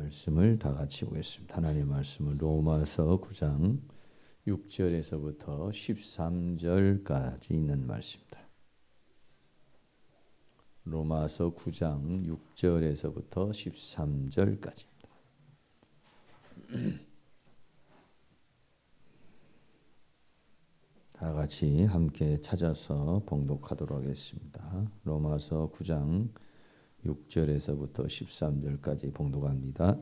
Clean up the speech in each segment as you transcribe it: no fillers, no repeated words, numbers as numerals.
말씀을 다 같이 보겠습니다. 하나님의 말씀은 로마서 9장 6절에서부터 13절까지 있는 말씀입니다. 로마서 9장 6절에서부터 13절까지입니다. 다 같이 함께 찾아서 봉독하도록 하겠습니다. 로마서 9장 6절에서부터 13절까지 봉독합니다.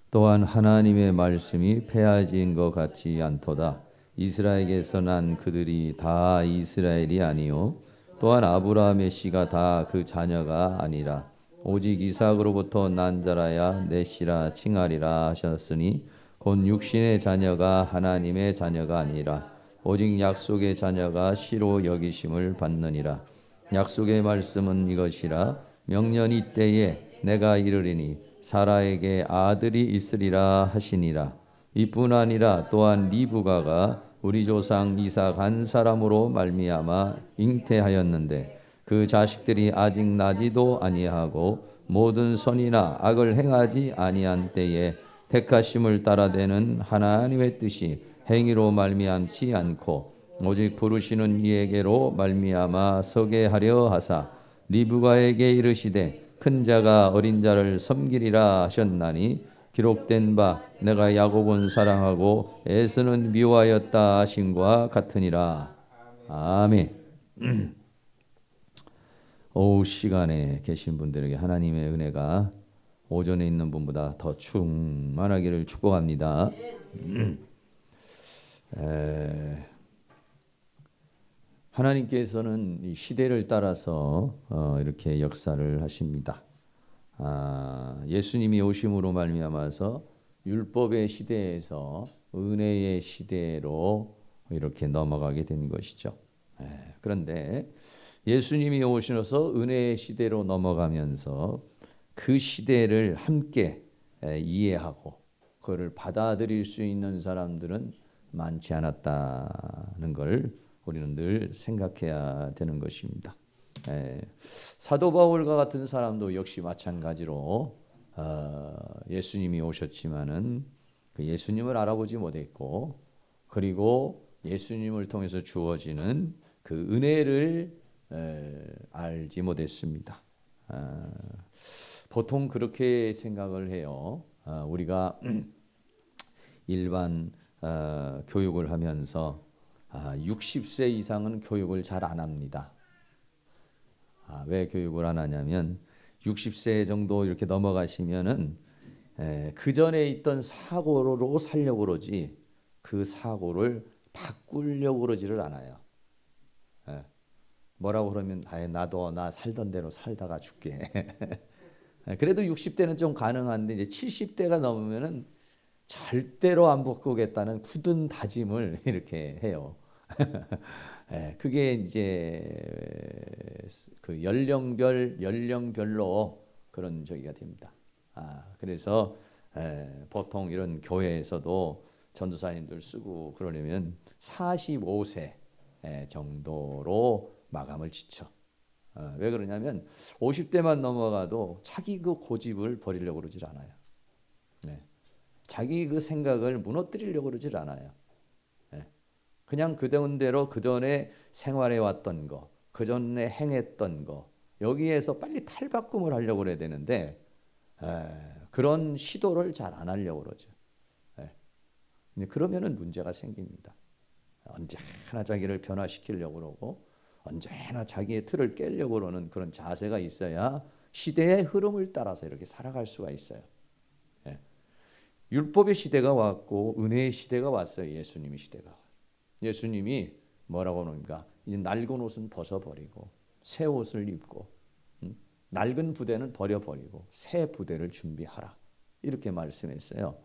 또한 하나님의 말씀이 폐하진 것 같지 않도다. 이스라엘에게서 난 그들이 다 이스라엘이 아니요 또한 아브라함의 씨가 다 그 자녀가 아니라 오직 이삭으로부터 난 자라야 내 씨라 칭하리라 하셨으니 곧 육신의 자녀가 하나님의 자녀가 아니라 오직 약속의 자녀가 씨로 여기심을 받느니라. 약속의 말씀은 이것이라. 명년이 때에 내가 이르리니 사라에게 아들이 있으리라 하시니라. 이뿐 아니라 또한 리브가가 우리 조상 이삭 한 사람으로 말미암아 잉태하였는데 그 자식들이 아직 나지도 아니하고 모든 선이나 악을 행하지 아니한 때에 택하심을 따라되는 하나님의 뜻이 행위로 말미암지 않고 오직 부르시는 이에게로 말미암아 서게 하려 하사 리브가에게 이르시되 큰 자가 어린 자를 섬기리라 하셨나니 기록된 바 내가 야곱은 사랑하고 에서는 미워하였다 하심과 같으니라. 아멘. 오후 시간에 계신 분들에게 하나님의 은혜가 오전에 있는 분보다 더 충만하기를 축복합니다. 하나님께서는 이 시대를 따라서 이렇게 역사를 하십니다. 예수님이 오심으로 말미암아서 율법의 시대에서 은혜의 시대로 이렇게 넘어가게 된 것이죠. 그런데 예수님이 오셔서 은혜의 시대로 넘어가면서 그 시대를 함께 이해하고 그걸 받아들일 수 있는 사람들은 많지 않았다는 걸 우리는 늘 생각해야 되는 것입니다. 사도 바울과 같은 사람도 역시 마찬가지로 예수님이 오셨지만은 그 예수님을 알아보지 못했고 그리고 예수님을 통해서 주어지는 그 은혜를 알지 못했습니다. 보통 그렇게 생각을 해요. 우리가 일반 교육을 하면서 60세 이상은 교육을 잘 안 합니다. 왜 교육을 안 하냐면 60세 정도 이렇게 넘어가시면은 그 전에 있던 사고로 살려고 그러지 그 사고를 바꾸려고 그러지를 않아요. 뭐라고 그러면 나도 나 살던 대로 살다가 죽게. 그래도 60대는 좀 가능한데 이제 70대가 넘으면은 절대로 안 바꾸겠다는 굳은 다짐을 이렇게 해요. 그게 이제 그 연령별로 그런 저기가 됩니다. 그래서 보통 이런 교회에서도 전도사님들 쓰고 그러려면 45세 정도로 마감을 지쳐. 왜 그러냐면 50대만 넘어가도 자기 그 고집을 버리려고 그러질 않아요. 자기 그 생각을 무너뜨리려고 그러질 않아요. 그냥 그전 대로 그전에 생활해 왔던 거, 그전에 행했던 거 여기에서 빨리 탈바꿈을 하려고 그래야 되는데 그런 시도를 잘 안 하려고 그러죠. 근데 그러면은 문제가 생깁니다. 언제나 자기를 변화시키려고 그러고 언제나 자기의 틀을 깨려고 그러는 그런 자세가 있어야 시대의 흐름을 따라서 이렇게 살아갈 수가 있어요. 율법의 시대가 왔고 은혜의 시대가 왔어요. 예수님의 시대가. 예수님이 뭐라고 하는가? 이제 낡은 옷은 벗어버리고 새 옷을 입고 낡은 부대는 버려버리고 새 부대를 준비하라. 이렇게 말씀했어요.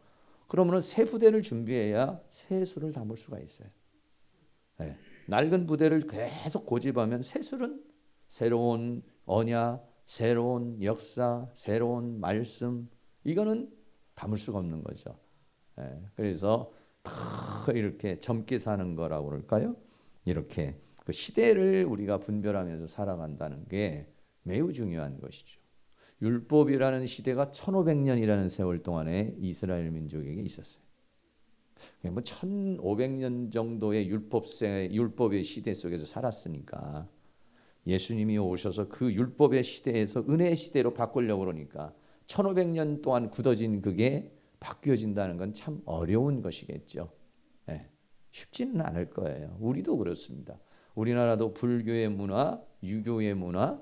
그러면 새 부대를 준비해야 새 술을 담을 수가 있어요. 낡은 부대를 계속 고집하면 새 술은 새로운 언약, 새로운 역사, 새로운 말씀 이거는 담을 수가 없는 거죠. 그래서 이렇게 젊게 사는 거라고 그럴까요? 이렇게 그 시대를 우리가 분별하면서 살아간다는 게 매우 중요한 것이죠. 율법이라는 시대가 1500년이라는 세월 동안에 이스라엘 민족에게 있었어요. 뭐 1500년 정도의 율법의 시대 속에서 살았으니까 예수님이 오셔서 그 율법의 시대에서 은혜의 시대로 바꾸려고 그러니까 1500년 동안 굳어진 그게 바뀌어진다는 건 참 어려운 것이겠죠. 네, 쉽지는 않을 거예요. 우리도 그렇습니다. 우리나라도 불교의 문화, 유교의 문화,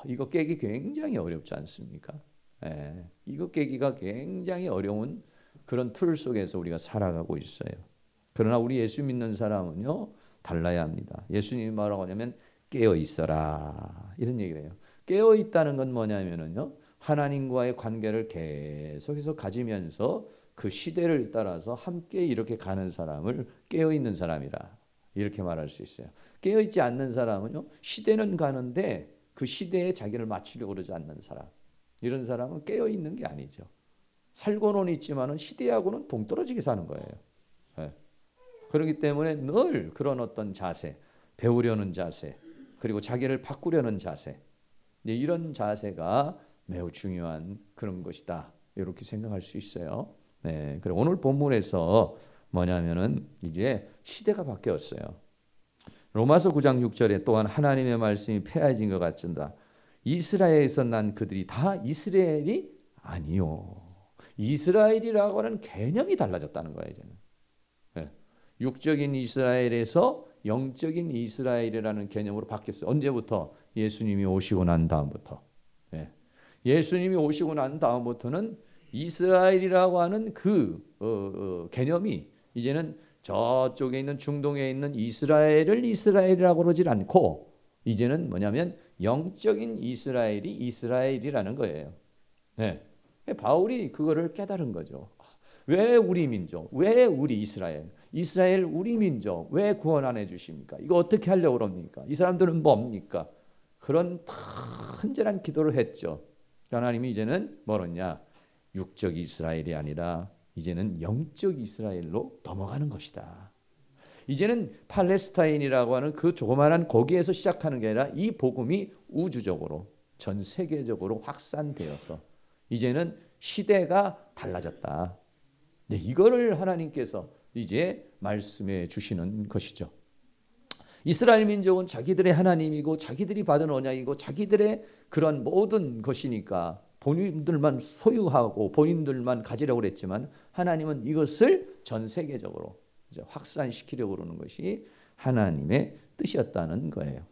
이거 깨기 굉장히 어렵지 않습니까? 네, 이거 깨기가 굉장히 어려운 그런 틀 속에서 우리가 살아가고 있어요. 그러나 우리 예수 믿는 사람은요, 달라야 합니다. 예수님이 뭐라고 하냐면 깨어 있어라 이런 얘기를 해요. 깨어 있다는 건 뭐냐면은요, 하나님과의 관계를 계속해서 가지면서 그 시대를 따라서 함께 이렇게 가는 사람을 깨어 있는 사람이라 이렇게 말할 수 있어요. 깨어 있지 않는 사람은요, 시대는 가는데 그 시대에 자기를 맞추려고 그러지 않는 사람, 이런 사람은 깨어 있는 게 아니죠. 살고는 있지만은 시대하고는 동떨어지게 사는 거예요. 네. 그렇기 때문에 늘 그런 어떤 자세, 배우려는 자세, 그리고 자기를 바꾸려는 자세, 이런 자세가 매우 중요한 그런 것이다. 이렇게 생각할 수 있어요. 네. 그리고 오늘 본문에서 뭐냐면은 이제 시대가 바뀌었어요. 로마서 9장 6절에 또한 하나님의 말씀이 폐해진 것 같은다. 이스라엘에서 난 그들이 다 이스라엘이 아니요. 이스라엘이라고 하는 개념이 달라졌다는 거예요, 이제는. 네. 육적인 이스라엘에서 영적인 이스라엘이라는 개념으로 바뀌었어요. 언제부터? 예수님이 오시고 난 다음부터. 네. 예수님이 오시고 난 다음부터는 이스라엘이라고 하는 그 개념이 이제는 저쪽에 있는 중동에 있는 이스라엘을 이스라엘이라고 그러질 않고 이제는 뭐냐면 영적인 이스라엘이 이스라엘이라는 거예요. 네. 바울이 그거를 깨달은 거죠. 왜 우리 민족, 왜 우리 이스라엘, 이스라엘 우리 민족 왜 구원 안 해주십니까? 이거 어떻게 하려고 그럽니까? 이 사람들은 뭡니까? 그런 간절한 기도를 했죠. 하나님이 이제는 뭐랬냐? 육적 이스라엘이 아니라 이제는 영적 이스라엘로 넘어가는 것이다. 이제는 팔레스타인이라고 하는 그 조그마한 거기에서 시작하는 게 아니라 이 복음이 우주적으로 전 세계적으로 확산되어서 이제는 시대가 달라졌다. 네, 이거를 하나님께서 이제 말씀해 주시는 것이죠. 이스라엘 민족은 자기들의 하나님이고 자기들이 받은 언약이고 자기들의 그런 모든 것이니까 본인들만 소유하고 본인들만 가지려고 그랬지만 하나님은 이것을 전 세계적으로 이제 확산시키려고 그러는 것이 하나님의 뜻이었다는 거예요.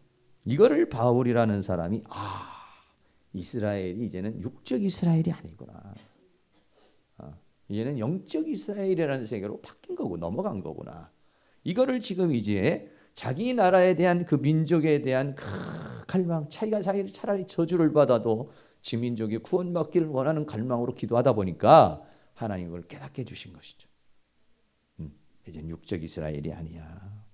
이거를 바울이라는 사람이 이스라엘이 이제는 육적 이스라엘이 아니구나. 이제는 영적 이스라엘이라는 세계로 바뀐 거고 넘어간 거구나. 이거를 지금 이제 자기 나라에 대한 그 민족에 대한 그 갈망, 자기가 차라리 저주를 받아도 지 민족이 구원받기를 원하는 갈망으로 기도하다 보니까 하나님 그걸 깨닫게 해주신 것이죠. 이제는 육적 이스라엘이 아니야.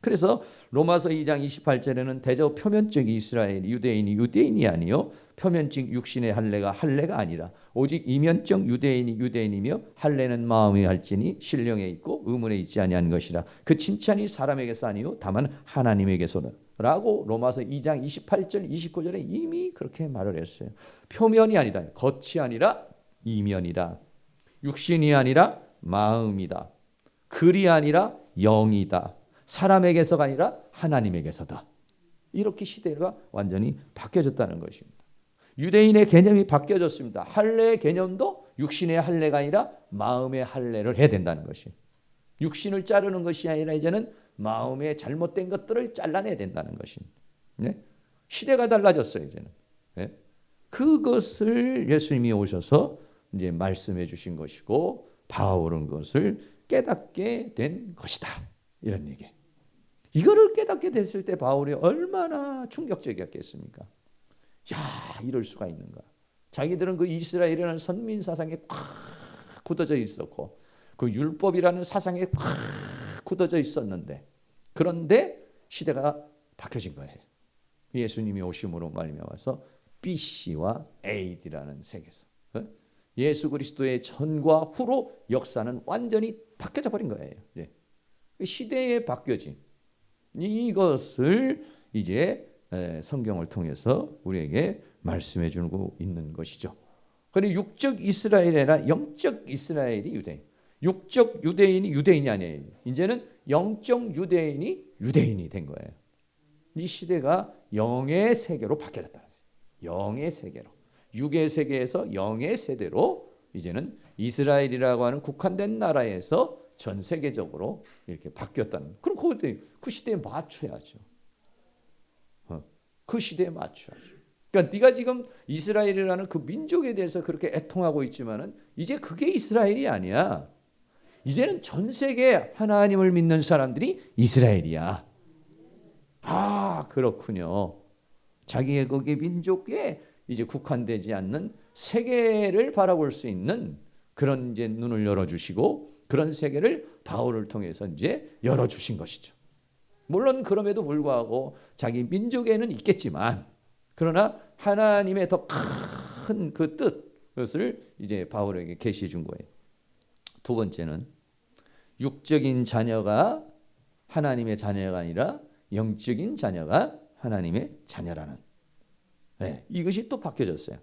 그래서 로마서 2장 28절에는 대저 표면적 이스라엘 유대인이 아니요 표면적 육신의 할례가 아니라 오직 이면적 유대인이 유대인이며 할례는 마음에 할지니 신령에 있고 의문에 있지 아니한 것이라. 그 칭찬이 사람에게서 아니요 다만 하나님에게서는 라고 로마서 2장 28절 29절에 이미 그렇게 말을 했어요. 표면이 아니다. 겉이 아니라 이면이다. 육신이 아니라 마음이다. 글이 아니라 영이다. 사람에게서가 아니라 하나님에게서다. 이렇게 시대가 완전히 바뀌어졌다는 것입니다. 유대인의 개념이 바뀌어졌습니다. 할례의 개념도 육신의 할례가 아니라 마음의 할례를 해야 된다는 것이. 육신을 자르는 것이 아니라 이제는 마음의 잘못된 것들을 잘라내야 된다는 것입니다. 네? 시대가 달라졌어요, 이제는. 네? 그것을 예수님이 오셔서 이제 말씀해 주신 것이고 바울은 그것을 깨닫게 된 것이다. 이런 얘기. 이거를 깨닫게 됐을 때 바울이 얼마나 충격적이었겠습니까? 야, 이럴 수가 있는가. 자기들은 그 이스라엘이라는 선민 사상에 꽉 굳어져 있었고 그 율법이라는 사상에 꽉 굳어져 있었는데 그런데 시대가 바뀌어진 거예요. 예수님이 오심으로 말미암아서 BC와 AD라는 세계에서 예수 그리스도의 전과 후로 역사는 완전히 바뀌어져 버린 거예요. 시대에 바뀌어진 이것을 이제 성경을 통해서 우리에게 말씀해 주고 있는 것이죠. 그리고 육적 이스라엘이 아니라 영적 이스라엘이 유대인. 육적 유대인이 유대인이 아니에요. 이제는 영적 유대인이 유대인이 된 거예요. 이 시대가 영의 세계로 바뀌었다. 영의 세계로. 육의 세계에서 영의 세대로 이제는 이스라엘이라고 하는 국한된 나라에서 전 세계적으로 이렇게 바뀌었다는. 그럼 그 시대에 맞춰야죠. 그 시대에 맞춰야죠. 그러니까 네가 지금 이스라엘이라는 그 민족에 대해서 그렇게 애통하고 있지만은 이제 그게 이스라엘이 아니야. 이제는 전 세계 하나님을 믿는 사람들이 이스라엘이야. 아, 그렇군요. 자기의 거기 민족에 이제 국한되지 않는 세계를 바라볼 수 있는 그런 이제 눈을 열어주시고 그런 세계를 바울을 통해서 이제 열어주신 것이죠. 물론 그럼에도 불구하고 자기 민족에는 있겠지만 그러나 하나님의 더 큰 그 뜻, 그것을 이제 바울에게 계시해 준 거예요. 두 번째는 육적인 자녀가 하나님의 자녀가 아니라 영적인 자녀가 하나님의 자녀라는, 네, 이것이 또 바뀌어졌어요.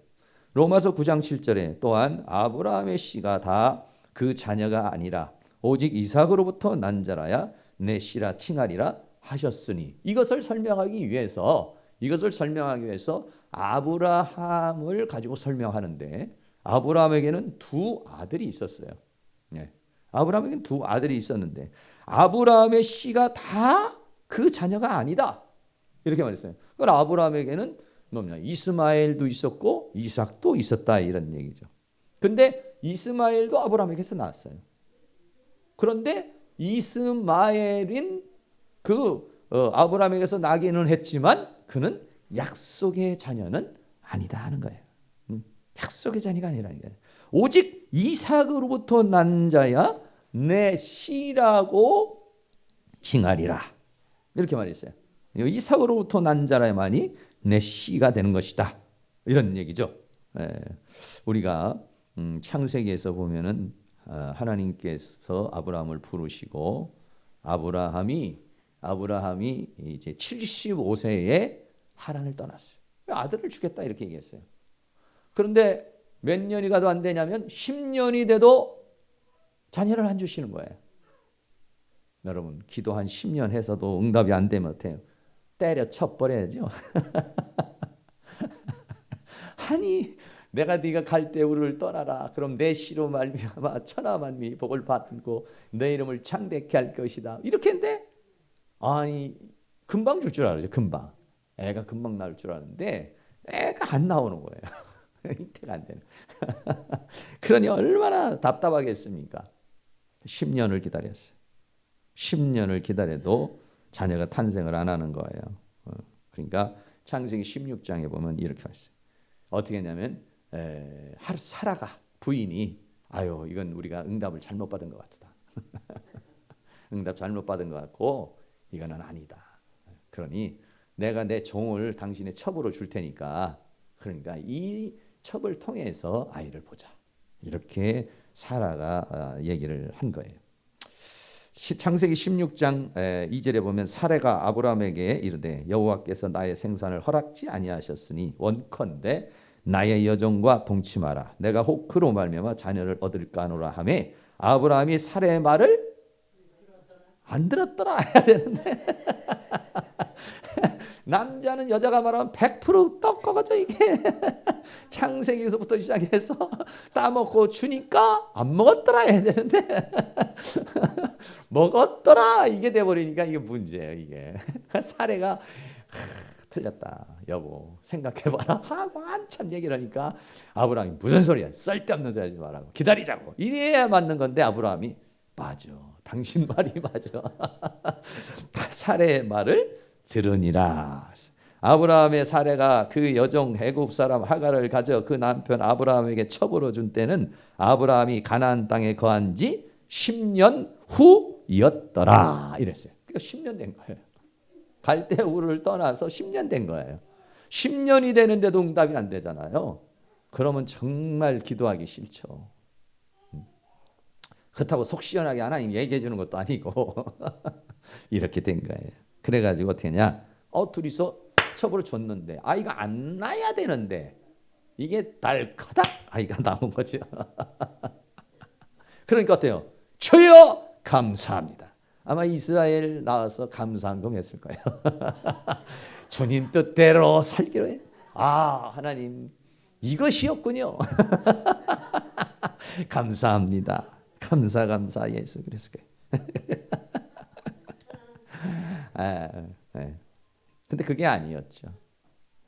로마서 9장 7절에 또한 아브라함의 씨가 다 그 자녀가 아니라 오직 이삭으로부터 난 자라야 내 씨라 칭하리라 하셨으니, 이것을 설명하기 위해서 아브라함을 가지고 설명하는데 아브라함에게는 두 아들이 있었어요. 네. 아브라함에게는 두 아들이 있었는데 아브라함의 씨가 다 그 자녀가 아니다, 이렇게 말했어요. 그러니까 아브라함에게는 뭡니까? 이스마엘도 있었고 이삭도 있었다, 이런 얘기죠. 근데 이스마엘도 아브라함에게서 나왔어요. 그런데 이스마엘인 아브라함에게서 나기는 했지만 그는 약속의 자녀는 아니다 하는 거예요. 약속의 자녀가 아니라는 거예요. 오직 이삭으로부터 난 자야 내 씨라고 칭하리라, 이렇게 말했어요. 이삭으로부터 난 자라야만이 내 씨가 되는 것이다, 이런 얘기죠. 우리가 창세기에서 보면은 하나님께서 아브라함을 부르시고 아브라함이 이제 75세에 하란을 떠났어요. 아들을 주겠다, 이렇게 얘기했어요. 그런데 몇 년이 가도 안 되냐면 10년이 돼도 자녀를 안 주시는 거예요. 여러분, 기도 한 10년 해서도 응답이 안 되면 어때요? 때려 쳐버려야죠. 아니, 내가 네가 갈대우를 떠나라. 그럼 내 씨로 말미암아 천하만민이 복을 받고 내 이름을 창대케 할 것이다, 이렇게 했는데 아니, 금방 줄 줄 알았죠. 금방. 애가 금방 나올 줄 알았는데 애가 안 나오는 거예요. 인태가 안 되는. 그러니 얼마나 답답하겠습니까? 10년을 기다렸어요. 10년을 기다려도 자녀가 탄생을 안 하는 거예요. 그러니까 창세기 16장에 보면 이렇게 했어요. 어떻게 했냐면 사라가 부인이 아유, 이건 우리가 응답을 잘못 받은 것 같다. 응답 잘못 받은 것 같고 이거는 아니다. 그러니 내가 내 종을 당신의 첩으로 줄 테니까, 그러니까 이 첩을 통해서 아이를 보자, 이렇게 사라가 얘기를 한 거예요. 창세기 16장 2절에 보면 사라가 아브라함에게 이르되 여호와께서 나의 생산을 허락지 아니하셨으니 원컨대 나의 여종과 동침하라. 내가 혹 그로 말미암아 자녀를 얻을까 하노라 하매 아브라함이 사라의 말을 안 들었더라 해야 되는데 남자는 여자가 말하면 100% 떡거죠. 이게 창세기에서부터 시작해서 따먹고 주니까 안 먹었더라 해야 되는데 먹었더라 이게 돼버리니까 이게 문제예요. 이게 사례가 틀렸다 여보 생각해봐라 하고 한참 얘기를 하니까 아브라함이 무슨 소리야, 쓸데없는 소리 하지 말라고, 기다리자고, 이래야 맞는 건데 아브라함이 맞아, 당신 말이 맞아. 사례의 말을 들으니라. 아브라함의 사례가 그 여종 애굽 사람 하갈을 가져 그 남편 아브라함에게 첩으로 준 때는 아브라함이 가나안 땅에 거한 지 10년 후였더라 이랬어요. 그러니까 10년 된 거예요. 갈대우를 떠나서 10년 된 거예요. 10년이 되는데도 응답이 안 되잖아요. 그러면 정말 기도하기 싫죠. 그렇다고 속 시원하게 하나님 얘기해 주는 것도 아니고 이렇게 된 거예요. 그래가지고 어떻게 했냐? 둘이서 첩으로 줬는데 아이가 안 낳아야 되는데 이게 달카닥 아이가 나온 거죠. 그러니까 어때요? 주여 감사합니다. 아마 이스라엘 나와서 감사한금 했을 거예요. 주님 뜻대로 살기로 해. 아, 하나님 이것이었군요. 감사합니다. 감사 예수 그리스도. 근데 그게 아니었죠.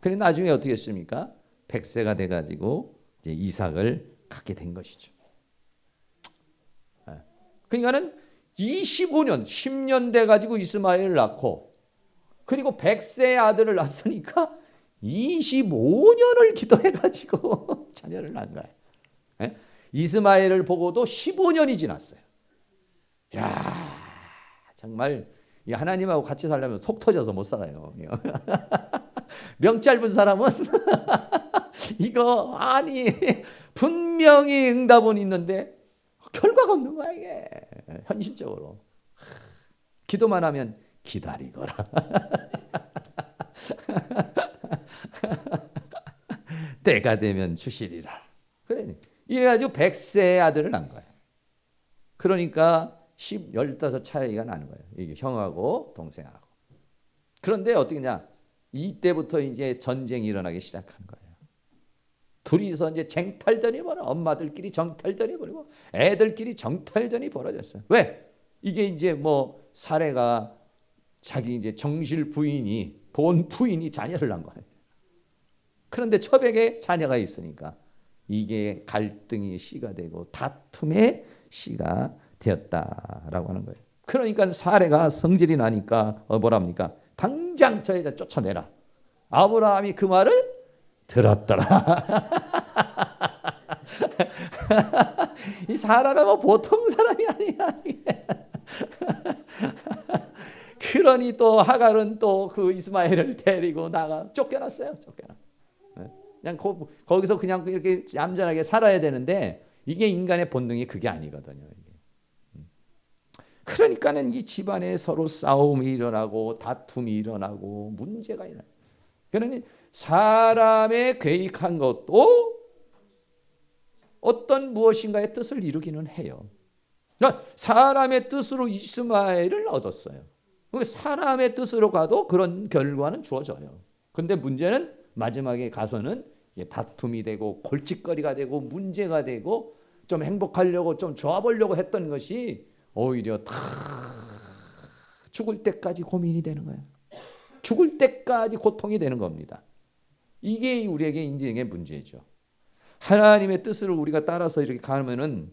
그래 나중에 어떻게 했습니까? 100세가 돼가지고 이제 이삭을 갖게 된 것이죠. 그러니까는 25년, 10년 돼가지고 이스마엘을 낳고 그리고 100세의 아들을 낳았으니까 25년을 기도해가지고 자녀를 낳은 거예요. 이스마엘을 보고도 15년이 지났어요. 야, 정말 하나님하고 같이 살려면 속 터져서 못 살아요. 명 짧은 사람은 이거 아니 분명히 응답은 있는데 결과가 없는 거야 이게. 현실적으로 기도만 하면 기다리거라. 때가 되면 주시리라. 그래. 이래가지고 100세의 아들을 낳은 거예요. 그러니까 15 차이가 나는 거예요. 이게 형하고 동생하고. 그런데 어떻게냐? 이때부터 이제 전쟁이 일어나기 시작한 거예요. 둘이서 이제 쟁탈전이 벌어. 엄마들끼리 정탈전이 벌이고 애들끼리 정탈전이 벌어졌어요. 왜? 이게 이제 뭐 사례가 자기 이제 정실 부인이 본 부인이 자녀를 낳은 거예요. 그런데 첩에게 자녀가 있으니까 이게 갈등의 씨가 되고 다툼의 씨가 되었다라고 하는 거예요. 그러니까 사례가 성질이 나니까 뭐랍니까? 당장 저 여자 쫓아내라. 아브라함이 그 말을 들었더라. 이 사라가 뭐 보통 사람이 아니야. 그러니 또 하갈은 또 그 이스마엘을 데리고 나가 쫓겨났어요. 쫓겨나. 그냥 거기서 그냥 이렇게 얌전하게 살아야 되는데 이게 인간의 본능이 그게 아니거든요. 그러니까는 이 집안에 서로 싸움이 일어나고 다툼이 일어나고 문제가 일어나요. 그러니 사람의 계획한 것도 어떤 무엇인가의 뜻을 이루기는 해요. 그러니까 사람의 뜻으로 이스마엘을 얻었어요. 사람의 뜻으로 가도 그런 결과는 주어져요. 근데 문제는 마지막에 가서는 다툼이 되고 골칫거리가 되고 문제가 되고 좀 행복하려고 좀 좋아보려고 했던 것이 오히려 다 죽을 때까지 고민이 되는 거예요. 죽을 때까지 고통이 되는 겁니다. 이게 우리에게 인생의 문제죠. 하나님의 뜻을 우리가 따라서 이렇게 가면은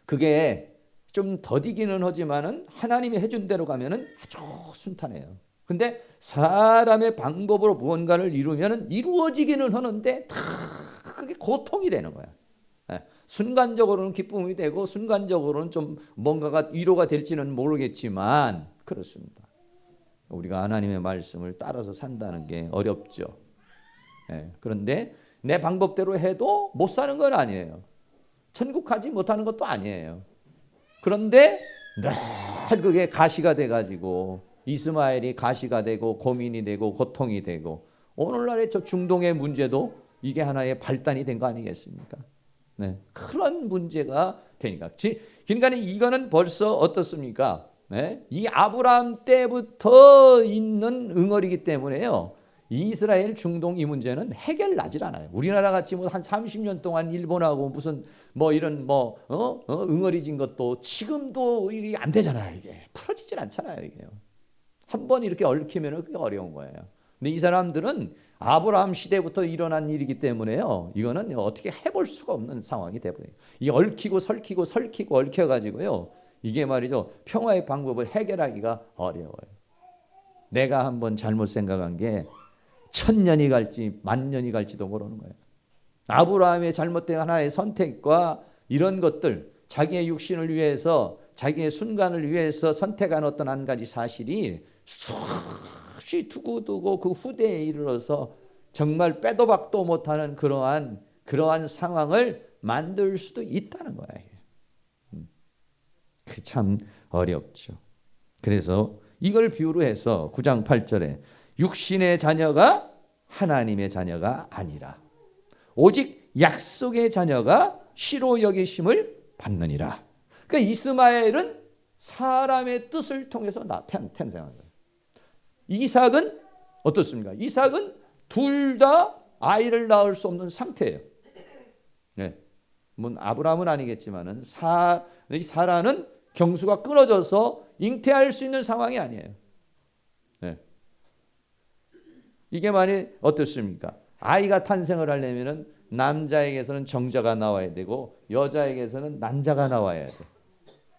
그게 좀 더디기는 하지만은 하나님이 해준 대로 가면은 아주 순탄해요. 근데 사람의 방법으로 무언가를 이루면은 이루어지기는 하는데 다 그게 고통이 되는 거야. 순간적으로는 기쁨이 되고 순간적으로는 좀 뭔가가 위로가 될지는 모르겠지만 그렇습니다. 우리가 하나님의 말씀을 따라서 산다는 게 어렵죠. 그런데 내 방법대로 해도 못 사는 건 아니에요. 천국 가지 못하는 것도 아니에요. 그런데 늘 그게 가시가 돼가지고 이스마엘이 가시가 되고 고민이 되고 고통이 되고 오늘날의 저 중동의 문제도 이게 하나의 발단이 된 거 아니겠습니까? 네, 그런 문제가 되니까. 그러니까 이거는 벌써 어떻습니까? 네? 이 아브라함 때부터 있는 응어리기 때문에요. 이스라엘 중동 이 문제는 해결나질 않아요. 우리나라 같이 뭐 한 30년 동안 일본하고 무슨 뭐 이런 응어리진 것도 지금도 이게 안 되잖아요. 이게 풀어지질 않잖아요. 이게요. 한번 이렇게 얽히면 그게 어려운 거예요. 근데 이 사람들은 아브라함 시대부터 일어난 일이기 때문에요. 이거는 어떻게 해볼 수가 없는 상황이 돼버려요. 이 얽히고 설키고 얽혀가지고요. 이게 말이죠. 평화의 방법을 해결하기가 어려워요. 내가 한번 잘못 생각한 게 1000년이 갈지 10,000년이 갈지도 모르는 거예요. 아브라함의 잘못된 하나의 선택과 이런 것들, 자기의 육신을 위해서, 자기의 순간을 위해서 선택한 어떤 한 가지 사실이 수없이 두고두고 그 후대에 이르러서 정말 빼도 박도 못하는 그러한 상황을 만들 수도 있다는 거예요. 그 참 어렵죠. 그래서 이걸 비유로 해서 9장 8절에 육신의 자녀가 하나님의 자녀가 아니라 오직 약속의 자녀가 시로 여기심을 받느니라. 그러니까 이스마엘은 사람의 뜻을 통해서 탄생한 거예요. 이삭은 어떻습니까? 이삭은 둘 다 아이를 낳을 수 없는 상태예요. 네. 아브라함은 아니겠지만은 사라는 경수가 끊어져서 잉태할 수 있는 상황이 아니에요. 네. 이게 만약 어떻습니까? 아이가 탄생을 하려면은 남자에게서는 정자가 나와야 되고 여자에게서는 난자가 나와야 돼.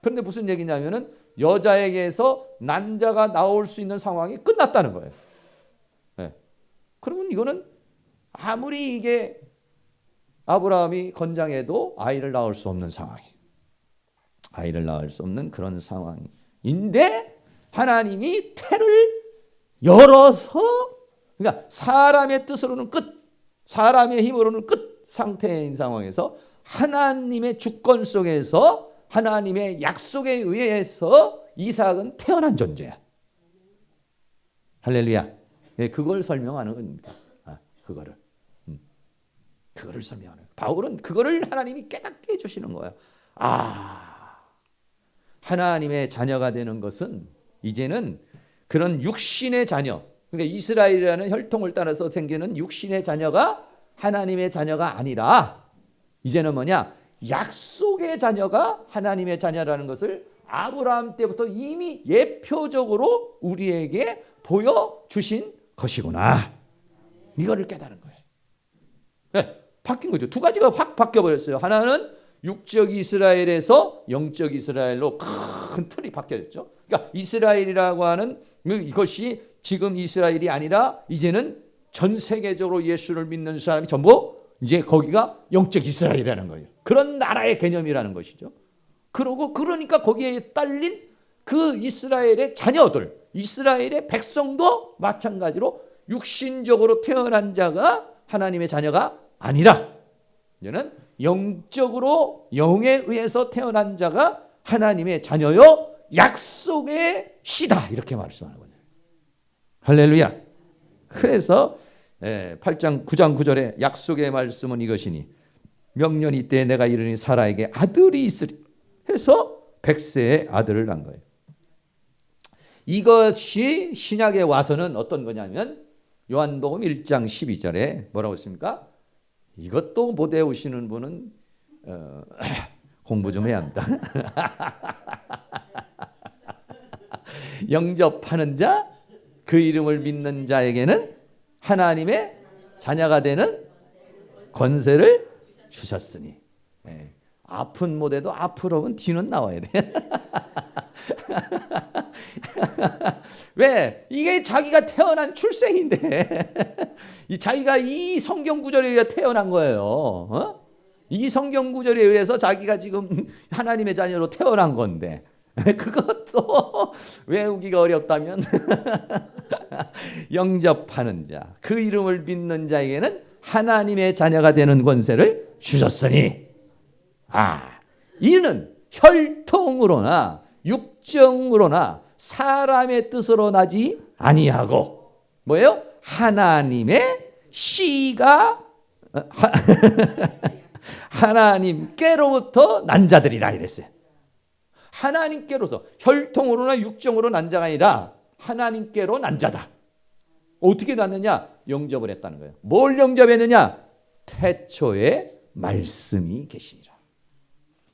그런데 무슨 얘기냐면은 여자에게서 난자가 나올 수 있는 상황이 끝났다는 거예요. 네. 그러면 이거는 아무리 이게 아브라함이 건장해도 아이를 낳을 수 없는 상황이, 아이를 낳을 수 없는 그런 상황인데 하나님이 태를 열어서, 그러니까 사람의 뜻으로는 끝, 사람의 힘으로는 끝 상태인 상황에서 하나님의 주권 속에서 하나님의 약속에 의해서 이삭은 태어난 존재야. 할렐루야. 네, 그걸 설명하는 겁니다. 그거를 설명하는 거예요. 바울은 그거를 하나님이 깨닫게 해주시는 거예요. 하나님의 자녀가 되는 것은 이제는 그런 육신의 자녀, 그러니까 이스라엘이라는 혈통을 따라서 생기는 육신의 자녀가 하나님의 자녀가 아니라 이제는 뭐냐? 약속의 자녀가 하나님의 자녀라는 것을 아브라함 때부터 이미 예표적으로 우리에게 보여주신 것이구나. 이거를 깨달은 거예요. 네, 바뀐 거죠. 두 가지가 확 바뀌어버렸어요. 하나는 육적 이스라엘에서 영적 이스라엘로 큰 틀이 바뀌어졌죠. 그러니까 이스라엘이라고 하는 이것이 지금 이스라엘이 아니라 이제는 전 세계적으로 예수를 믿는 사람이 전부 이제 거기가 영적 이스라엘이라는 거예요. 그런 나라의 개념이라는 것이죠. 그러니까 거기에 딸린 그 이스라엘의 자녀들, 이스라엘의 백성도 마찬가지로 육신적으로 태어난 자가 하나님의 자녀가 아니라 이제는 영적으로 영에 의해서 태어난 자가 하나님의 자녀요 약속의 씨다 이렇게 말씀하는 거예요. 할렐루야. 그래서 8장 9장 9절에 약속의 말씀은 이것이니 명년이 때 내가 이르니 사라에게 아들이 있으리 해서 100세의 아들을 낳은 거예요. 이것이 신약에 와서는 어떤 거냐면 요한복음 1장 12절에 뭐라고 했습니까? 이것도 못 외우시는 분은 공부 좀 해야 합니다. 영접하는 자, 그 이름을 믿는 자에게는 하나님의 자녀가 되는 권세를 주셨으니. 아픈 못해도 앞으로 오면 뒤는 나와야 돼. 왜? 이게 자기가 태어난 출생인데 자기가 이 성경 구절에 의해 태어난 거예요. 이 성경 구절에 의해서 자기가 지금 하나님의 자녀로 태어난 건데 그것도 외우기가 어렵다면 영접하는 자, 그 이름을 믿는 자에게는 하나님의 자녀가 되는 권세를 주셨으니 이는 혈통으로나 육정으로나 사람의 뜻으로 나지 아니하고 뭐예요? 하나님의 씨가 하나님께로부터 난 자들이라 이랬어요. 하나님께로서 혈통으로나 육정으로 난 자가 아니라 하나님께로 난 자다. 어떻게 났느냐? 영접을 했다는 거예요. 뭘 영접했느냐? 태초에 말씀이 계시니라.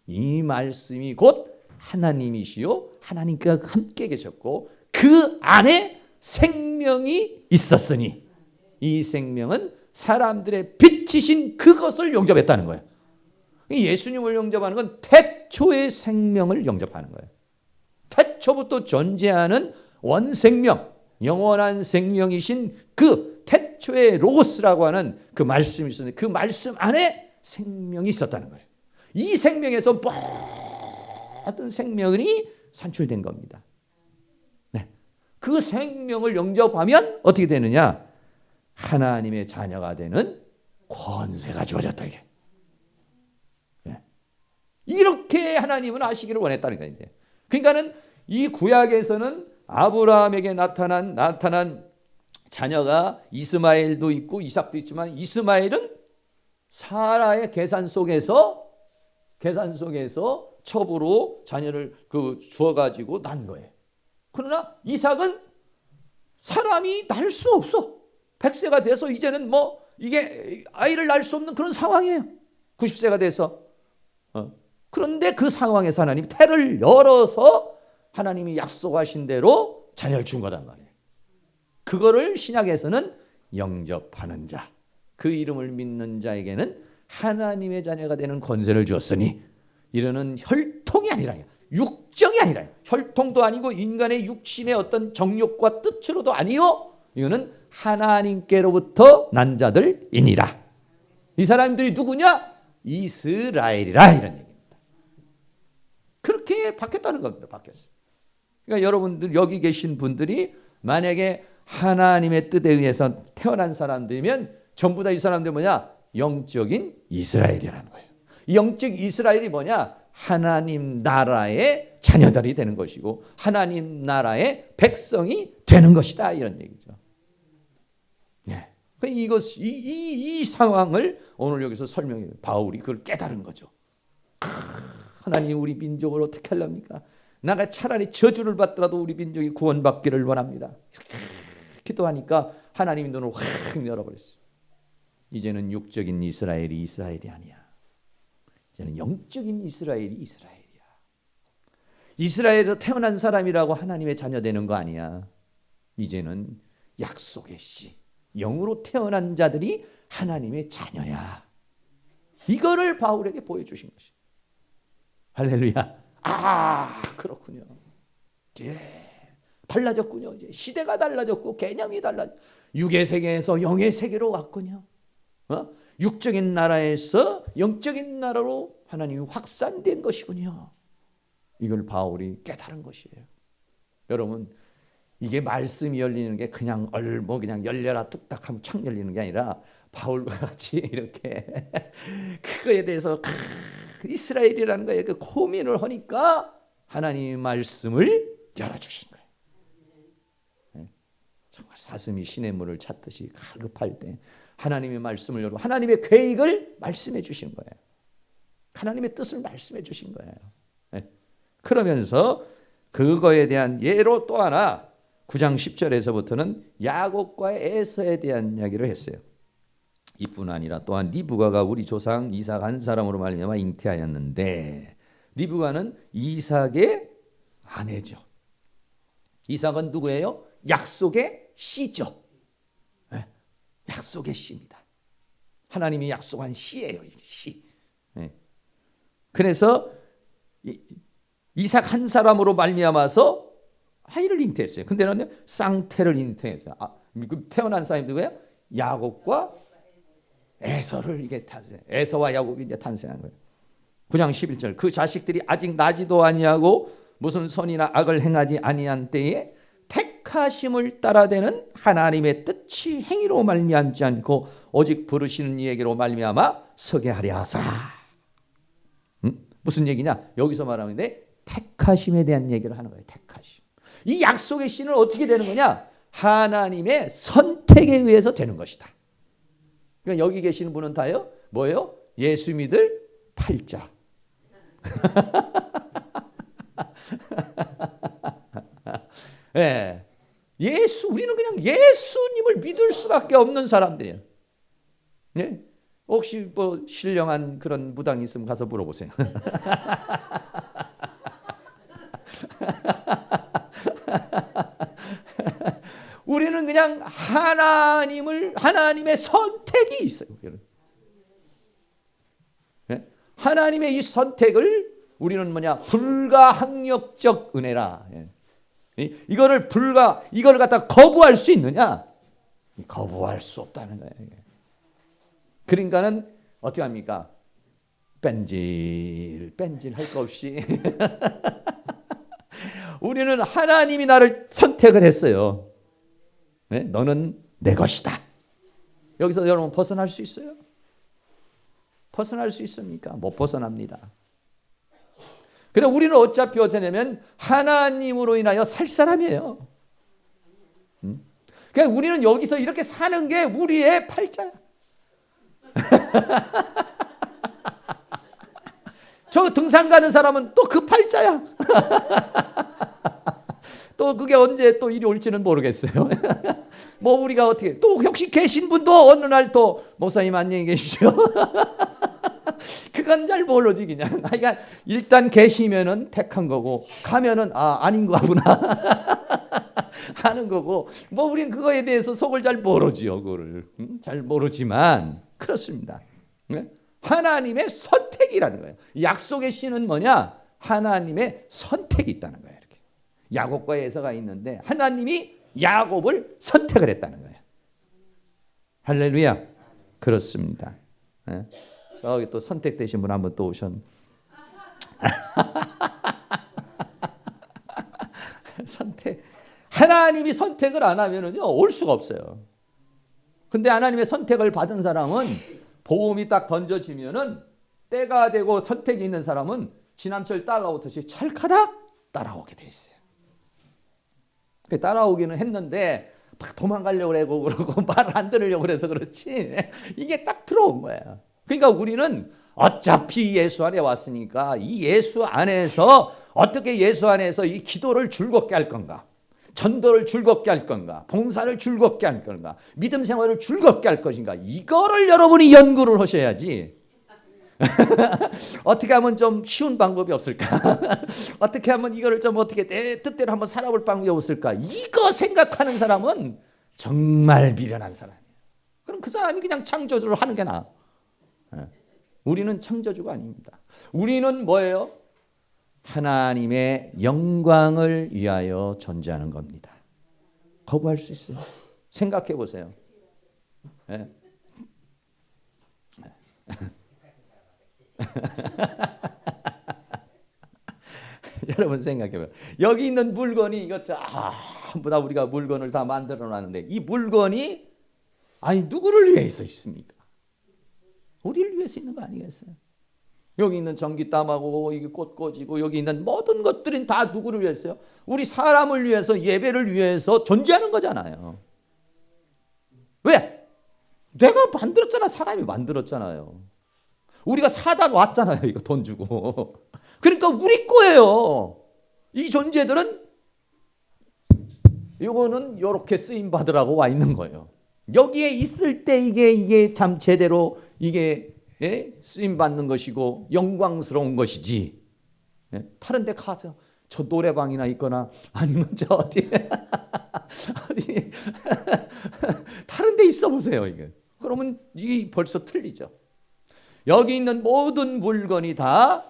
이 말씀이 곧 하나님이시요 하나님과 함께 계셨고 그 안에 생명이 있었으니 이 생명은 사람들의 빛이신 그것을 영접했다는 거예요. 예수님을 영접하는 건 태초의 생명을 영접하는 거예요. 태초부터 존재하는 원생명, 영원한 생명이신 그 태초의 로고스라고 하는 그 말씀이 있었는데 그 말씀 안에 생명이 있었다는 거예요. 이 생명에서 모든 생명이 산출된 겁니다. 네. 그 생명을 영접하면 어떻게 되느냐? 하나님의 자녀가 되는 권세가 주어졌다 이게. 네. 이렇게 하나님은 하시기를 원했다니까 이제. 그러니까는 이 구약에서는 아브라함에게 나타난 자녀가 이스마엘도 있고 이삭도 있지만 이스마엘은 사라의 계산 속에서 첩으로 자녀를 주어가지고 난 거예요. 그러나 이삭은 사람이 낳을 수 없어. 100세가 돼서 이제는 이게 아이를 낳을 수 없는 그런 상황이에요. 90세가 돼서. 그런데 그 상황에서 하나님이 태를 열어서 하나님이 약속하신 대로 자녀를 준 거단 말이에요. 그거를 신약에서는 영접하는 자, 그 이름을 믿는 자에게는 하나님의 자녀가 되는 권세를 주었으니 이르는 혈통이 아니라 육정이 아니라 혈통도 아니고 인간의 육신의 어떤 정욕과 뜻으로도 아니요 이거는 하나님께로부터 난 자들이니라. 이 사람들이 누구냐? 이스라엘이라 이런 얘기입니다. 그렇게 바뀌었다는 겁니다. 바뀌었어요. 그러니까 여러분들 여기 계신 분들이 만약에 하나님의 뜻에 의해서 태어난 사람들이면 전부 다 이 사람들 뭐냐? 영적인 이스라엘이라는 거예요. 이 영적 이스라엘이 뭐냐? 하나님 나라의 자녀들이 되는 것이고 하나님 나라의 백성이 되는 것이다 이런 얘기죠. 예. 이 상황을 오늘 여기서 설명해 바울이 그걸 깨달은 거죠. 하나님 우리 민족을 어떻게 하렵니까? 내가 차라리 저주를 받더라도 우리 민족이 구원받기를 원합니다. 기도하니까 하나님이 눈을 확 열어버렸어요. 이제는 육적인 이스라엘이 아니야. 이제는 영적인 이스라엘이 이스라엘이야. 이스라엘에서 태어난 사람이라고 하나님의 자녀 되는 거 아니야. 이제는 약속의 씨, 영으로 태어난 자들이 하나님의 자녀야. 이거를 바울에게 보여주신 것이. 할렐루야. 그렇군요. 예. 달라졌군요. 이제 시대가 달라졌고 개념이 달라졌고 육의 세계에서 영의 세계로 왔군요. 육적인 나라에서 영적인 나라로 하나님이 확산된 것이군요. 이걸 바울이 깨달은 것이에요. 여러분 이게 말씀이 열리는 게 그냥 그냥 열려라 뚝딱 하면 창 열리는 게 아니라 바울과 같이 이렇게 그거에 대해서 이스라엘이라는 거에 그 고민을 하니까 하나님의 말씀을 열어주신 거예요. 정말 사슴이 신의 물을 찾듯이 갈급할 때 하나님의 말씀을 열고 하나님의 계획을 말씀해 주신 거예요. 하나님의 뜻을 말씀해 주신 거예요. 그러면서 그거에 대한 예로 또 하나 9장 10절에서부터는 야곱과의 에서에 대한 이야기를 했어요. 이뿐 아니라 또한 리브가가 우리 조상 이삭 한 사람으로 말미암아 잉태하였는데 리브가는 이삭의 아내죠. 이삭은 누구예요? 약속의 씨죠. 네. 약속의 씨입니다. 하나님이 약속한 씨예요. 이게 씨. 네. 그래서 이삭 한 사람으로 말미암아서 아이를 잉태했어요. 근데는 쌍태를 잉태했어요. 태어난 사람이 누구예요? 야곱과 에서를 이게 에서와 야곱이 이제 탄생한 거예요. 9장 11절 그 자식들이 아직 나지도 아니하고 무슨 선이나 악을 행하지 아니한 때에 택하심을 따라되는 하나님의 뜻이 행위로 말미암지 않고 오직 부르시는 이에게로 말미암아 서게 하려 하사. 무슨 얘기냐? 여기서 말하는데 택하심에 대한 얘기를 하는 거예요. 택하심. 이 약속의 씨는 어떻게 되는 거냐? 하나님의 선택에 의해서 되는 것이다. 그러니까 여기 계시는 분은 다요. 뭐예요? 예수 믿을 팔자. 예. 우리는 그냥 예수님을 믿을 수밖에 없는 사람들이에요. 예? 혹시 신령한 그런 무당이 있으면 가서 물어보세요. 우리는 그냥 하나님의 선택이 있어요. 예? 하나님의 이 선택을 우리는 불가항력적 은혜라. 예. 이거를 갖다 거부할 수 있느냐? 거부할 수 없다는 거예요. 그러니까는 어떻게 합니까? 뺀질 할 거 없이 우리는 하나님이 나를 선택을 했어요. 네? 너는 내 것이다. 여기서 여러분 벗어날 수 있어요? 벗어날 수 있습니까? 못 벗어납니다. 그래 우리는 어차피 어떠냐면 하나님으로 인하여 살 사람이에요. 그러니까 우리는 여기서 이렇게 사는 게 우리의 팔자야. 저 등산 가는 사람은 또 그 팔자야. 또 그게 언제 또 일이 올지는 모르겠어요. 뭐 우리가 어떻게 또 혹시 계신 분도 어느 날 또 목사님 안녕히 계십시오. 그건 잘 모르지 그냥. 그러니까 일단 계시면은 택한 거고 가면은 아닌 거구나 하는 거고 뭐 우리는 그거에 대해서 속을 잘 모르지요. 그거를 잘 모르지만 그렇습니다. 하나님의 선택이라는 거예요. 약속의 씨는 뭐냐? 하나님의 선택이 있다는 거예요. 이렇게 야곱과 에서가 있는데 하나님이 야곱을 선택을 했다는 거예요. 할렐루야. 그렇습니다. 저기 또 선택되신 분 한번 또 오셨. 선택. 하나님이 선택을 안 하면은요 올 수가 없어요. 근데 하나님의 선택을 받은 사람은 복음이 딱 던져지면은 때가 되고 선택이 있는 사람은 지남철 따라오듯이 찰카닥 따라오게 돼 있어요. 따라오기는 했는데 막 도망가려고 그러고 말을 안 들으려고 그래서 그렇지 이게 딱 들어온 거야. 그러니까 우리는 어차피 예수 안에 왔으니까 이 예수 안에서 어떻게 예수 안에서 이 기도를 즐겁게 할 건가, 전도를 즐겁게 할 건가, 봉사를 즐겁게 할 건가, 믿음 생활을 즐겁게 할 것인가, 이거를 여러분이 연구를 하셔야지. 어떻게 하면 좀 쉬운 방법이 없을까? 어떻게 하면 이거를 좀 어떻게 내 뜻대로 한번 살아볼 방법이 없을까? 이거 생각하는 사람은 정말 미련한 사람이에요. 그럼 그 사람이 그냥 창조주를 하는 게 나아. 우리는 창조주가 아닙니다. 우리는 뭐예요? 하나님의 영광을 위하여 존재하는 겁니다. 거부할 수 있어요? 생각해 보세요. 네. 여러분 생각해봐요. 여기 있는 물건이 이거 전부 다 우리가 물건을 다 만들어 놨는데 이 물건이 누구를 위해서 있습니까? 우리를 위해서 있는 거 아니겠어요? 여기 있는 전기땀하고 이게 꽃 꽂이고 여기 있는 모든 것들은 다 누구를 위해서요? 우리 사람을 위해서 예배를 위해서 존재하는 거잖아요. 왜? 내가 만들었잖아. 사람이 만들었잖아요. 우리가 사다 놨잖아요. 이거 돈 주고. 그러니까 우리 거예요. 이 존재들은 이거는 이렇게 쓰임 받으라고 와 있는 거예요. 여기에 있을 때 이게 참 제대로 이게 쓰임 받는 것이고 영광스러운 것이지. 다른 데 가서 저 노래방이나 있거나 아니면 저 어디 다른 데 있어 보세요. 이게. 그러면 이게 벌써 틀리죠. 여기 있는 모든 물건이 다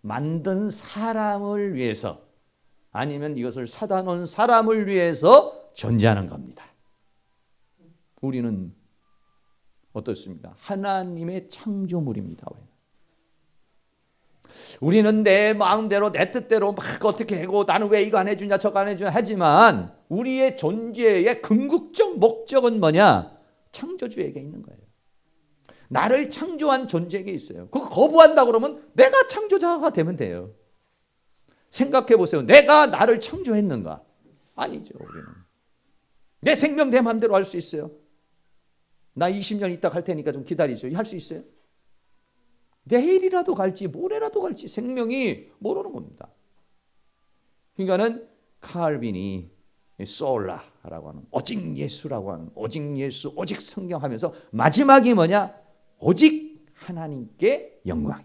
만든 사람을 위해서 아니면 이것을 사다 놓은 사람을 위해서 존재하는 겁니다. 우리는 어떻습니까? 하나님의 창조물입니다. 우리는 내 마음대로 내 뜻대로 막 어떻게 하고 나는 왜 이거 안 해주냐 저거 안 해주냐 하지만 우리의 존재의 궁극적 목적은 뭐냐? 창조주에게 있는 거예요. 나를 창조한 존재에게 있어요. 그거 거부한다 그러면 내가 창조자가 되면 돼요. 생각해 보세요. 내가 나를 창조했는가? 아니죠. 우리는. 내 생명 내 마음대로 할 수 있어요. 나 20년 있다 갈 테니까 좀 기다리죠. 할 수 있어요? 내일이라도 갈지 모레라도 갈지 생명이 모르는 겁니다. 그러니까는 칼빈이 솔라라고 하는 오직 예수라고 하는 오직 예수 오직 성경 하면서 마지막이 뭐냐? 오직 하나님께 영광이.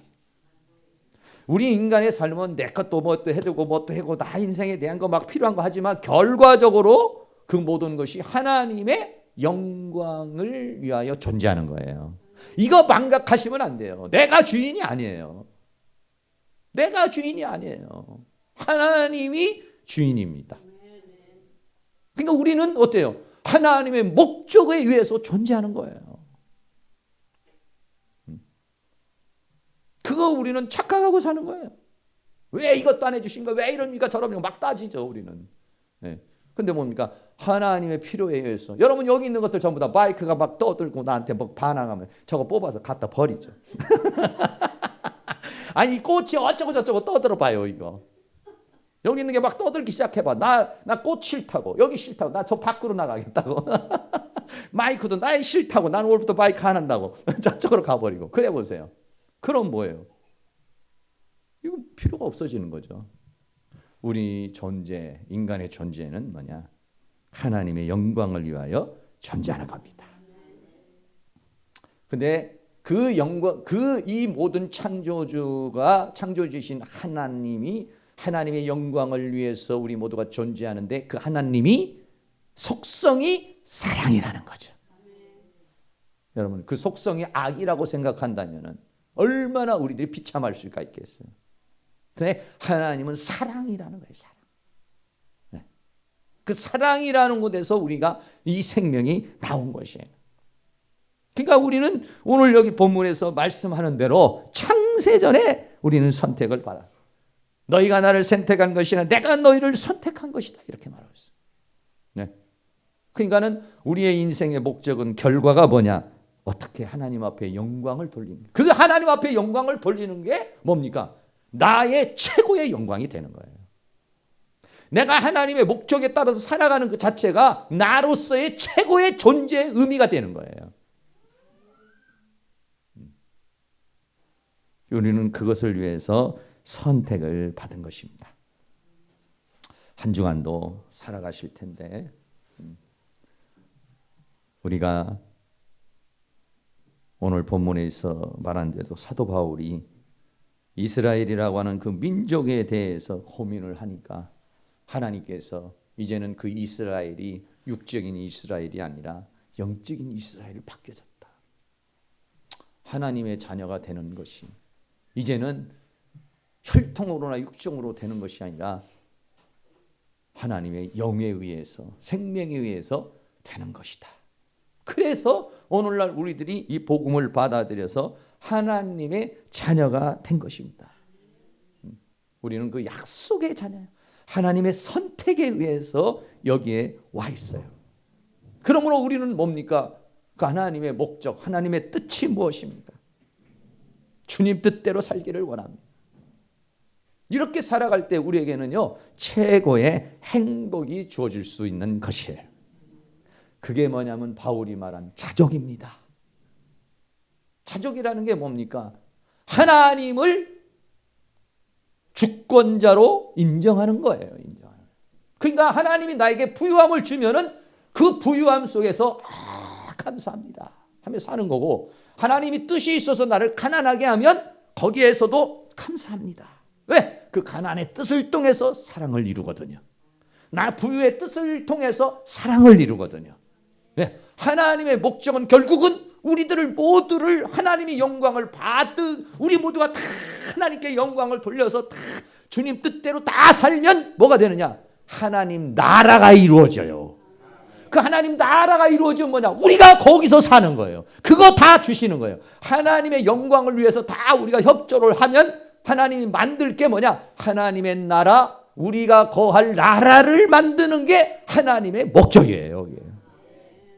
우리 인간의 삶은 내 것도 뭣도 해두고 뭣도 하고 나 인생에 대한 거 막 필요한 거 하지만 결과적으로 그 모든 것이 하나님의 영광을 위하여 존재하는 거예요. 이거 망각하시면 안 돼요. 내가 주인이 아니에요. 내가 주인이 아니에요. 하나님이 주인입니다. 그러니까 우리는 어때요? 하나님의 목적에 의해서 존재하는 거예요. 그거 우리는 착각하고 사는 거예요. 왜 이것도 안 해주신 거? 왜 이럽니까? 저럽니까? 막 따지죠, 우리는. 네. 근데 뭡니까? 하나님의 필요에 의해서. 여러분 여기 있는 것들 전부 다 마이크가 막 떠들고 나한테 막 반항하면 저거 뽑아서 갖다 버리죠. 아니 꽃이 어쩌고 저쩌고 떠들어 봐요 이거. 여기 있는 게 막 떠들기 시작해봐. 나 꽃 싫다고. 여기 싫다고. 나 저 밖으로 나가겠다고. 마이크도 나 싫다고. 나는 오늘부터 마이크 안 한다고. 저쪽으로 가버리고. 그래 보세요. 그럼 뭐예요? 이거 필요가 없어지는 거죠. 우리 존재, 인간의 존재는 뭐냐? 하나님의 영광을 위하여 존재하는 겁니다. 근데 그 영광, 이 모든 창조주이신 하나님이 하나님의 영광을 위해서 우리 모두가 존재하는데 그 하나님이 속성이 사랑이라는 거죠. 여러분, 그 속성이 악이라고 생각한다면 얼마나 우리들이 비참할 수가 있겠어요. 근데 하나님은 사랑이라는 거예요. 사랑. 네. 그 사랑이라는 곳에서 우리가 이 생명이 나온 것이에요. 그러니까 우리는 오늘 여기 본문에서 말씀하는 대로 창세전에 우리는 선택을 받아. 너희가 나를 선택한 것이 아니라 내가 너희를 선택한 것이다. 이렇게 말하고 있어요. 네. 그러니까는 우리의 인생의 목적은 결과가 뭐냐? 어떻게 하나님 앞에 영광을 돌리는 거예요. 그 하나님 앞에 영광을 돌리는 게 뭡니까? 나의 최고의 영광이 되는 거예요. 내가 하나님의 목적에 따라서 살아가는 그 자체가 나로서의 최고의 존재의 의미가 되는 거예요. 우리는 그것을 위해서 선택을 받은 것입니다. 한 주간도 살아가실 텐데 우리가 오늘 본문에 있어 말한 대로 사도 바울이 이스라엘이라고 하는 그 민족에 대해서 고민을 하니까 하나님께서 이제는 그 이스라엘이 육적인 이스라엘이 아니라 영적인 이스라엘을 바뀌어졌다. 하나님의 자녀가 되는 것이 이제는 혈통으로나 육정으로 되는 것이 아니라 하나님의 영에 의해서 생명에 의해서 되는 것이다. 그래서 오늘날 우리들이 이 복음을 받아들여서 하나님의 자녀가 된 것입니다. 우리는 그 약속의 자녀예요. 하나님의 선택에 의해서 여기에 와 있어요. 그러므로 우리는 뭡니까? 그 하나님의 목적, 하나님의 뜻이 무엇입니까? 주님 뜻대로 살기를 원합니다. 이렇게 살아갈 때 우리에게는요 최고의 행복이 주어질 수 있는 것이에요. 그게 뭐냐면 바울이 말한 자족입니다. 자족이라는 게 뭡니까? 하나님을 주권자로 인정하는 거예요. 그러니까 하나님이 나에게 부유함을 주면은 그 부유함 속에서 감사합니다 하며 사는 거고, 하나님이 뜻이 있어서 나를 가난하게 하면 거기에서도 감사합니다. 왜? 그 가난의 뜻을 통해서 사랑을 이루거든요. 나 부유의 뜻을 통해서 사랑을 이루거든요. 네. 하나님의 목적은 결국은 우리들을 모두를 하나님이 영광을 받듯 우리 모두가 다 하나님께 영광을 돌려서 다 주님 뜻대로 다 살면 뭐가 되느냐? 하나님 나라가 이루어져요. 그 하나님 나라가 이루어지면 뭐냐? 우리가 거기서 사는 거예요. 그거 다 주시는 거예요. 하나님의 영광을 위해서 다 우리가 협조를 하면 하나님이 만들 게 뭐냐? 하나님의 나라, 우리가 거할 나라를 만드는 게 하나님의 목적이에요.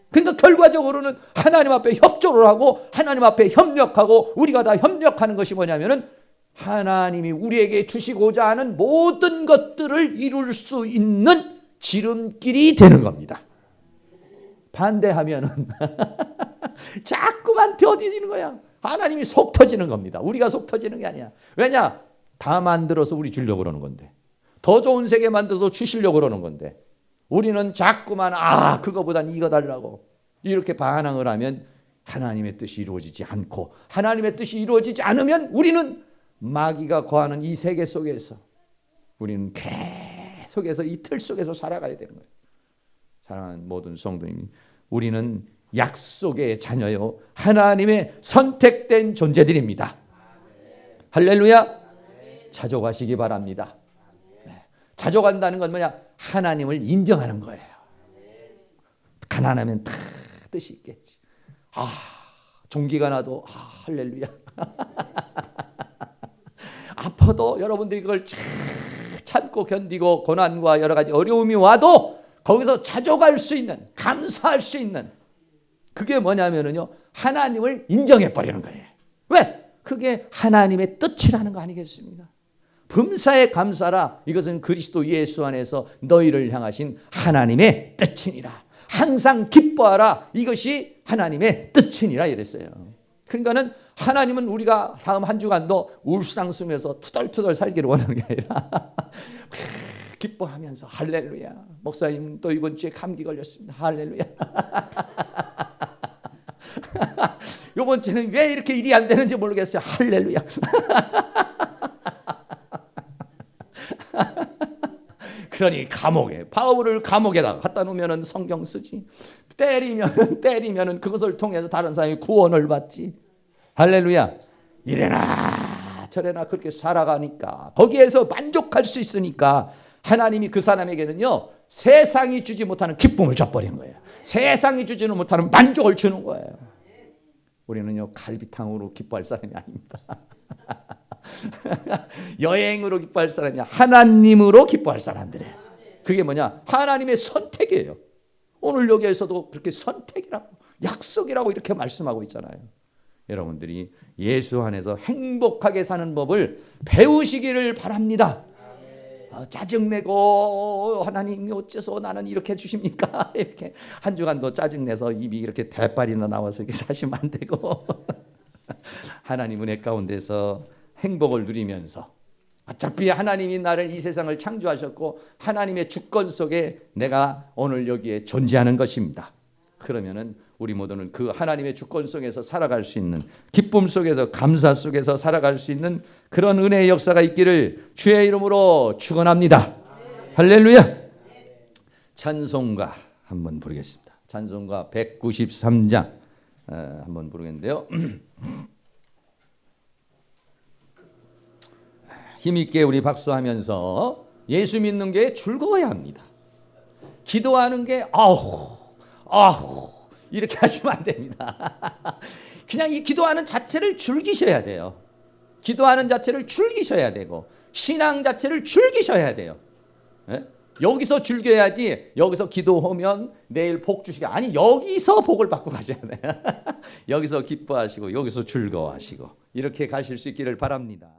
그러니까 결과적으로는 하나님 앞에 협조를 하고 하나님 앞에 협력하고 우리가 다 협력하는 것이 뭐냐면은 하나님이 우리에게 주시고자 하는 모든 것들을 이룰 수 있는 지름길이 되는 겁니다. 반대하면은 자꾸만 더디지는 거야. 하나님이 속 터지는 겁니다. 우리가 속 터지는 게 아니야. 왜냐? 다 만들어서 우리 주려고 그러는 건데, 더 좋은 세계 만들어서 주시려고 그러는 건데, 우리는 자꾸만 그거보단 이거 달라고 이렇게 반항을 하면 하나님의 뜻이 이루어지지 않고, 하나님의 뜻이 이루어지지 않으면 우리는 마귀가 거하는 이 세계 속에서 우리는 계속해서 이 틀 속에서 살아가야 되는 거예요. 사랑하는 모든 성도님, 우리는 약속의 자녀요 하나님의 선택된 존재들입니다. 할렐루야. 자족하시기 바랍니다. 자족한다는 건 뭐냐? 하나님을 인정하는 거예요. 가난하면 다 뜻이 있겠지. 종기가 나도 할렐루야. 아파도 여러분들이 그걸 참고 견디고 고난과 여러 가지 어려움이 와도 거기서 자족할 수 있는, 감사할 수 있는, 그게 뭐냐면요 하나님을 인정해 버리는 거예요. 왜? 그게 하나님의 뜻이라는 거 아니겠습니까? 범사에 감사라. 이것은 그리스도 예수 안에서 너희를 향하신 하나님의 뜻이니라. 항상 기뻐하라. 이것이 하나님의 뜻이니라 이랬어요. 그러니까는 하나님은 우리가 다음 한 주간도 울상스면서 투덜투덜 살기를 원하는 게 아니라 기뻐하면서 할렐루야. 목사님 또 이번 주에 감기 걸렸습니다. 할렐루야. 이번 주는 왜 이렇게 일이 안 되는지 모르겠어요. 할렐루야. 그러니 감옥에 바울을 감옥에다 갖다 놓으면 성경 쓰지. 때리면 그것을 통해서 다른 사람이 구원을 받지. 할렐루야. 이래나 저래나 그렇게 살아가니까 거기에서 만족할 수 있으니까 하나님이 그 사람에게는요 세상이 주지 못하는 기쁨을 줘버린 거예요. 세상이 주지는 못하는 만족을 주는 거예요. 우리는요 갈비탕으로 기뻐할 사람이 아닙니다. 여행으로 기뻐할 사람이 아니야. 하나님으로 기뻐할 사람들이에요. 그게 뭐냐? 하나님의 선택이에요. 오늘 여기에서도 그렇게 선택이라고 약속이라고 이렇게 말씀하고 있잖아요. 여러분들이 예수 안에서 행복하게 사는 법을 배우시기를 바랍니다. 짜증내고 하나님이 어째서 나는 이렇게 해주십니까? 이렇게 한 주간도 짜증내서 입이 이렇게 대빨이나 나와서 이렇게 사시면 안 되고 하나님 은혜 가운데서 행복을 누리면서 어차피 하나님이 나를 이 세상을 창조하셨고 하나님의 주권 속에 내가 오늘 여기에 존재하는 것입니다. 그러면은 우리 모두는 그 하나님의 주권 속에서 살아갈 수 있는 기쁨 속에서 감사 속에서 살아갈 수 있는 그런 은혜의 역사가 있기를 주의 이름으로 축원합니다. 할렐루야. 찬송가 한번 부르겠습니다. 찬송가 193장 한번 부르겠는데요. 힘있게 우리 박수하면서 예수 믿는 게 즐거워야 합니다. 기도하는 게 아우 이렇게 하시면 안 됩니다. 그냥 이 기도하는 자체를 즐기셔야 돼요. 기도하는 자체를 즐기셔야 되고 신앙 자체를 즐기셔야 돼요. 예? 여기서 즐겨야지 여기서 기도하면 내일 복 주시게 아니 여기서 복을 받고 가셔야 돼요. 여기서 기뻐하시고 여기서 즐거워하시고 이렇게 가실 수 있기를 바랍니다.